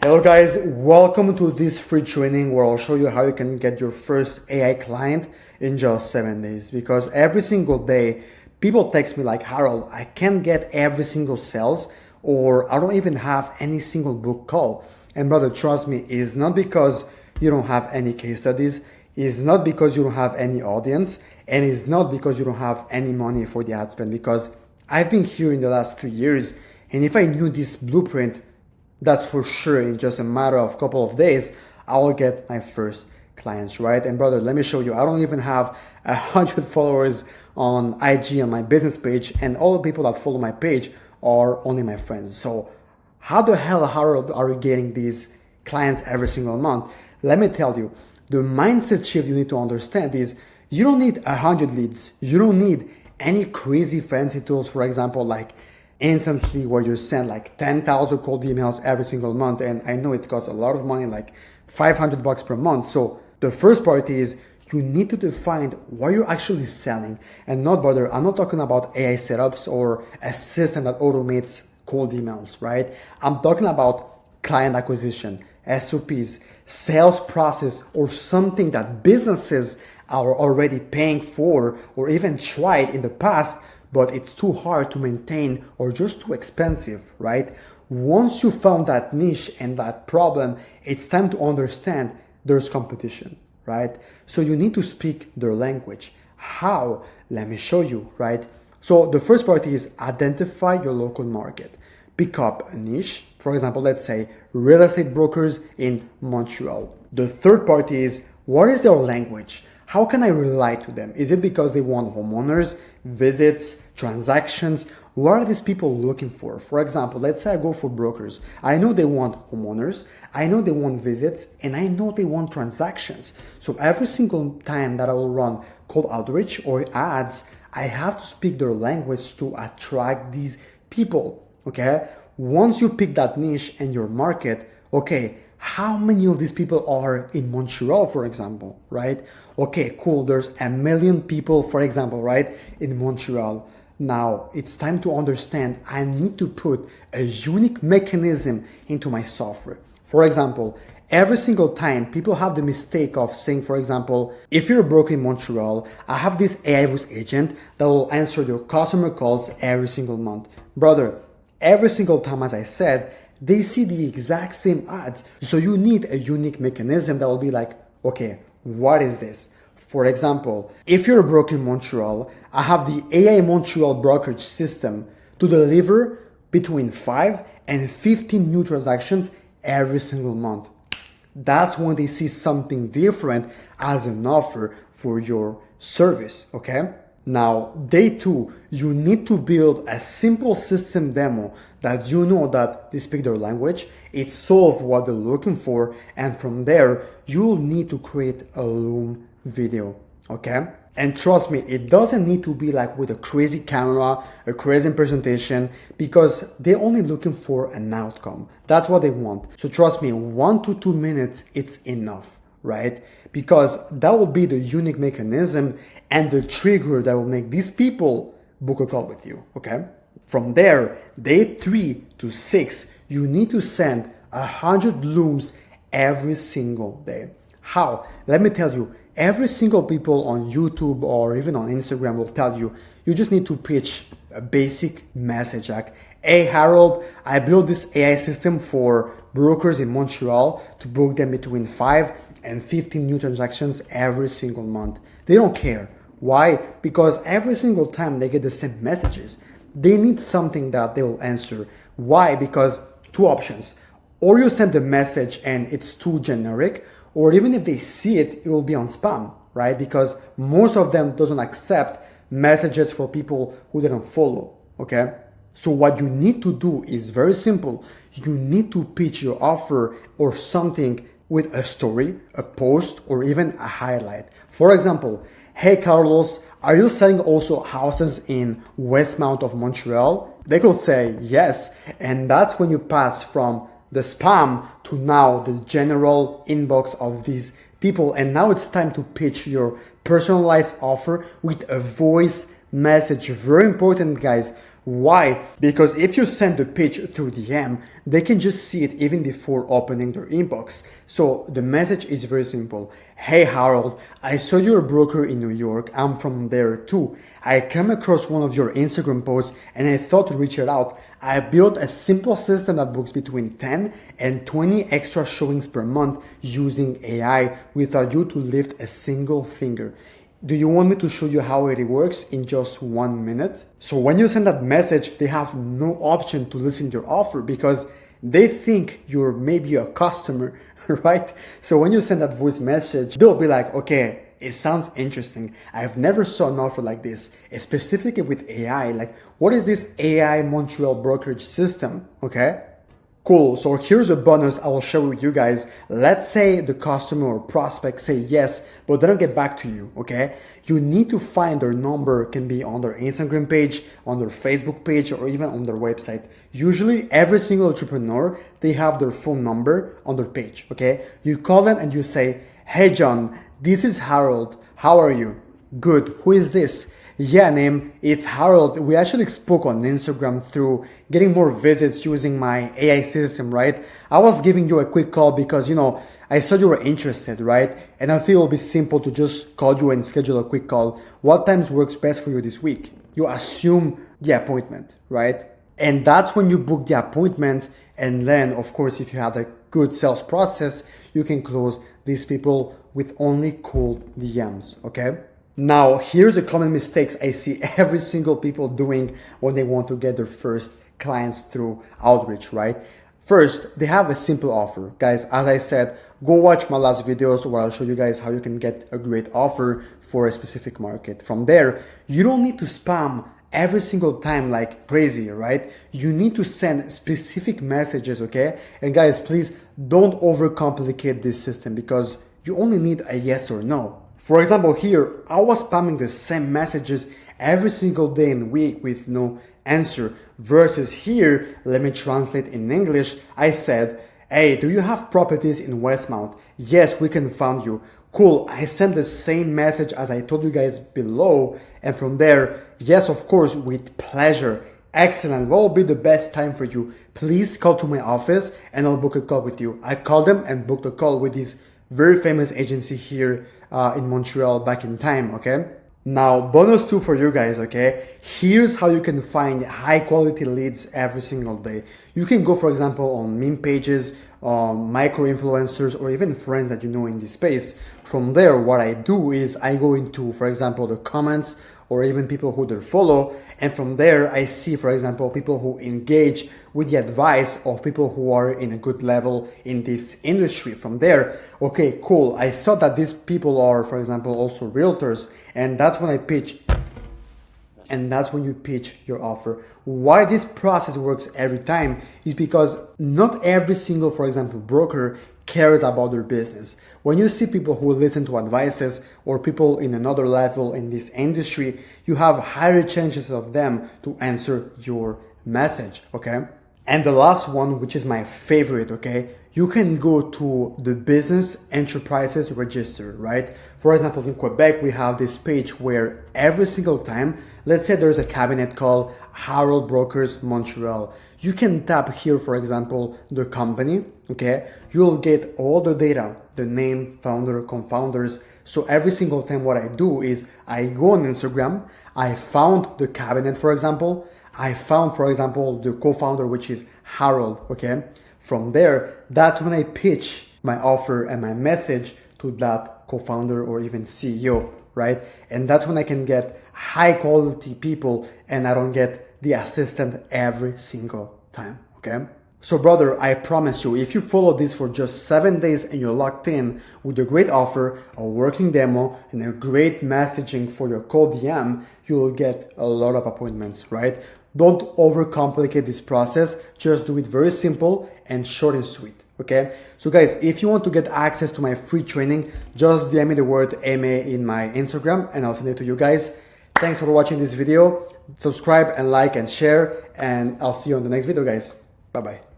Hello guys, welcome to this free training where I'll show you how you can get your first AI client in just 7 days. Because every single day, people text me like, Harold, I can't get every single sales, or I don't even have any single book call. And brother, trust me, it's not because you don't have any case studies, it's not because you don't have any audience, and it's not because you don't have any money for the ad spend. Because I've been here in the last 3 years, and if I knew this blueprint, that's for sure in just a matter of a couple of days, I will get my first clients, right? And brother, let me show you. I don't even have 100 followers on IG on my business page, and all the people that follow my page are only my friends. So how the hell, Harold, are you getting these clients every single month? Let me tell you, the mindset shift you need to understand is you don't need 100 leads. You don't need any crazy fancy tools, for example, like instantly where you send like 10,000 cold emails every single month. And I know it costs a lot of money, like $500 per month. So the first part is you need to define what you're actually selling. And not, brother, I'm not talking about AI setups or a system that automates cold emails, right? I'm talking about client acquisition, SOPs, sales process, or something that businesses are already paying for or even tried in the past, but it's too hard to maintain or just too expensive, right? Once you found that niche and that problem, it's time to understand there's competition, right? So you need to speak their language. How? Let me show you, right? So the first part is identify your local market. Pick up a niche. For example, let's say real estate brokers in Montreal. The third part is what is their language? How can I relate to them? Is it because they want homeowners, visits, transactions? What are these people looking for? For example, let's say I go for brokers. I know they want homeowners, I know they want visits, and I know they want transactions. So every single time that I will run cold outreach or ads, I have to speak their language to attract these people, okay? Once you pick that niche and your market, okay, how many of these people are in Montreal, for example, right? Okay, cool, there's 1 million people, for example, right, in Montreal. Now, it's time to understand I need to put a unique mechanism into my software. For example, every single time people have the mistake of saying, for example, if you're a broker in Montreal, I have this AI voice agent that will answer your customer calls every single month. Brother, every single time, as I said, they see the exact same ads. So you need a unique mechanism that will be like, okay, what is this? For example, if you're a broker in Montreal, I have the AI Montreal brokerage system to deliver between 5 and 15 new transactions every single month. That's when they see something different as an offer for your service, okay? Now, day 2, you need to build a simple system demo that you know that they speak their language, it solves what they're looking for, and from there, you'll need to create a Loom video, okay? And trust me, it doesn't need to be like with a crazy camera, a crazy presentation, because they're only looking for an outcome. That's what they want. So trust me, 1 to 2 minutes, it's enough, right? Because that will be the unique mechanism and the trigger that will make these people book a call with you, okay? From there, day 3 to 6, you need to send 100 looms every single day. How? Let me tell you, every single people on YouTube or even on Instagram will tell you, you just need to pitch a basic message like, hey Harold, I built this AI system for brokers in Montreal to book them between 5 and 15 new transactions every single month. They don't care. Why? Because every single time they get the same messages, they need something that they will answer. Why? Because 2 options. Or you send the message and it's too generic, or even if they see it, it will be on spam, right? Because most of them doesn't accept messages for people who they don't follow, okay? So what you need to do is very simple. You need to pitch your offer or something with a story, a post, or even a highlight. For example, hey Carlos, are you selling also houses in Westmount of Montreal? They could say yes, and that's when you pass from the spam to now the general inbox of these people. And now it's time to pitch your personalized offer with a voice message. Very important, guys. Why? Because if you send the pitch through DM, they can just see it even before opening their inbox. So the message is very simple. Hey Harold, I saw you're a broker in New York. I'm from there too. I came across one of your Instagram posts and I thought to reach it out. I built a simple system that books between 10 and 20 extra showings per month using AI without you to lift a single finger. Do you want me to show you how it works in just 1 minute? So when you send that message, they have no option to listen to your offer because they think you're maybe a customer, right? So when you send that voice message, they'll be like, okay, it sounds interesting. I've never saw an offer like this, specifically with AI. Like, what is this AI Montreal brokerage system? Okay. Cool, so here's a bonus I will share with you guys. Let's say the customer or prospect say yes, but they don't get back to you, okay? You need to find their number, can be on their Instagram page, on their Facebook page, or even on their website. Usually every single entrepreneur, they have their phone number on their page, okay? You call them and you say, hey John, this is Harold, how are you? Good, who is this? Yeah, name, it's Harold. We actually spoke on Instagram through getting more visits using my AI system, right? I was giving you a quick call because, I saw you were interested, right? And I feel it'll be simple to just call you and schedule a quick call. What times works best for you this week? You assume the appointment, right? And that's when you book the appointment. And then, of course, if you have a good sales process, you can close these people with only cold DMs, okay? Now, here's the common mistakes I see every single people doing when they want to get their first clients through outreach, right? First, they have a simple offer. Guys, as I said, go watch my last videos where I'll show you guys how you can get a great offer for a specific market. From there, you don't need to spam every single time like crazy, right? You need to send specific messages, okay? And guys, please don't overcomplicate this system because you only need a yes or no. For example, here, I was spamming the same messages every single day in the week with no answer. Versus here, let me translate in English. I said, hey, do you have properties in Westmount? Yes, we can find you. Cool, I sent the same message as I told you guys below. And from there, yes, of course, with pleasure. Excellent, what will be the best time for you? Please call to my office and I'll book a call with you. I called them and booked a call with this very famous agency here in Montreal back in time, okay? Now, bonus 2 for you guys, okay? Here's how you can find high quality leads every single day. You can go, for example, on meme pages, micro influencers, or even friends that you know in this space. From there, what I do is I go into, for example, the comments or even people who they follow. And from there, I see, for example, people who engage with the advice of people who are in a good level in this industry. From there, okay, cool. I saw that these people are, for example, also realtors. And that's when I pitch. And that's when you pitch your offer. Why this process works every time is because not every single, for example, broker cares about their business. When you see people who listen to advices or people in another level in this industry, you have higher chances of them to answer your message, okay? And the last one, which is my favorite, okay? You can go to the Business Enterprises Register, right? For example, in Quebec, we have this page where every single time, let's say there's a cabinet called Harold Brokers Montreal. You can tap here, for example, the company, okay? You'll get all the data, the name, founder, co-founders. So every single time what I do is I go on Instagram, I found the cabinet, for example. I found, for example, the co-founder, which is Harold, okay? From there, that's when I pitch my offer and my message to that co-founder or even CEO, right? And that's when I can get high quality people and I don't get the assistant every single time, okay? So brother, I promise you, if you follow this for just 7 days and you're locked in with a great offer, a working demo, and a great messaging for your cold DM, you will get a lot of appointments, right? Don't overcomplicate this process. Just do it very simple and short and sweet, okay? So guys, if you want to get access to my free training, just DM me the word MA in my Instagram and I'll send it to you guys. Thanks for watching this video. Subscribe and like and share, and I'll see you on the next video, guys. Bye-bye.